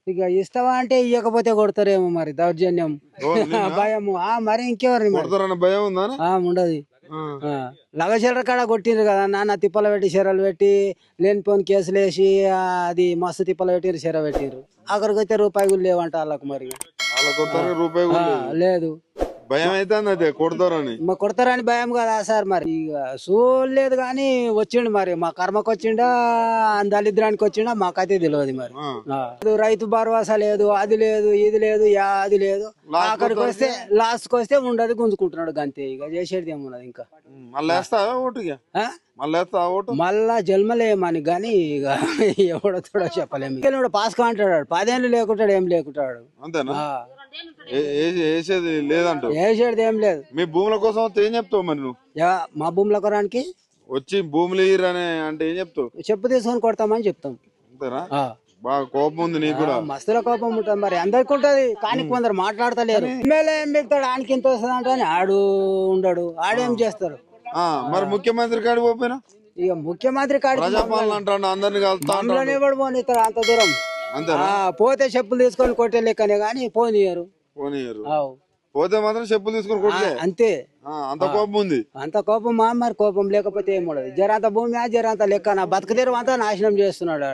ఇక ఇస్తావా అంటే ఇవ్వకపోతే కొడతారేమో మరి దౌర్జన్యం భయము మరి ఇంకెవరిని మరి కొడతారన్న భయం ఉందా? ఉండదు లగచర్ర కాడ కొట్టిండ్రు కదా నాన్న తిప్పలు పెట్టి చెరలు పెట్టి లేనిపోని కేసులు వేసి అది మస్తు తిప్పలు పెట్టిరు చెర పెట్టిరు అక్కడికి అయితే రూపాయి కూడా లేవంట వాళ్ళకు మరి వాళ్ళ రూపాయి కూడా లేదు భయం అయితే అదే కొడతారని కొడతారని భయం కదా సార్ మరి ఇక చూడలేదు కానీ వచ్చిండు మరి మా కర్మకు వచ్చిండా దళిద్రానికి వచ్చిండా మాకైతే తెలియదు మరి రైతు భరోసా లేదు అది లేదు ఇది లేదు అది లేదు అక్కడికి వస్తే లాస్ట్ కి వస్తే ఉండదు గుంజుకుంటున్నాడు అంతే ఇక చేసేది ఏమున్నది ఇంకా మళ్ళా జన్మలేమని గాని ఇక ఎవడో చెప్పలేము పాస్ కా అంటాడు 10 ఏళ్ళు లేకుంటాడు ఏం లేకుంటాడు వేసేది లేదంట వేసేది ఏం లేదు మీ భూముల కోసం ఏం చెప్తావు మరి నువ్వు మా భూముల కొరానికి వచ్చి భూములు ఇయ్యరని అంటే ఏం చెప్తావు చెప్పు తీసుకొని కొడతామని చెప్తాం అంతేనా బాగా కోపం ఉంది నీకు కూడా మస్తుల కోపం ఉంటుంది మరి అందరికి ఉంటది కానీ కొందరు మాట్లాడతలేరు ఎమ్మెల్యే ఏం చెప్తాడు ఆనికి ఎంత వస్తుంది అంటే ఆడు ఉండడు ఆడేం చేస్తాడు మరి ముఖ్యమంత్రి కాడికి పోయినా ఇక ముఖ్యమంత్రి కాడికి ప్రజాపాలన అంటాడు అందరిని ఎవడు పోనిస్తారు అంత దూరం పోతే చెప్పులు తీసుకొని కొట్టే లెక్కనే గాని పోనీయరు పోతే మాత్రం చెప్పులు తీసుకొని కొట్టే అంతే అంత కోపం ఉంది అంత కోపం మరి కోపం లేకపోతే ఏముండదు జరంత భూమి జరంత లెక్క నా బతుకుదేరు అంతా నాశనం చేస్తున్నాడు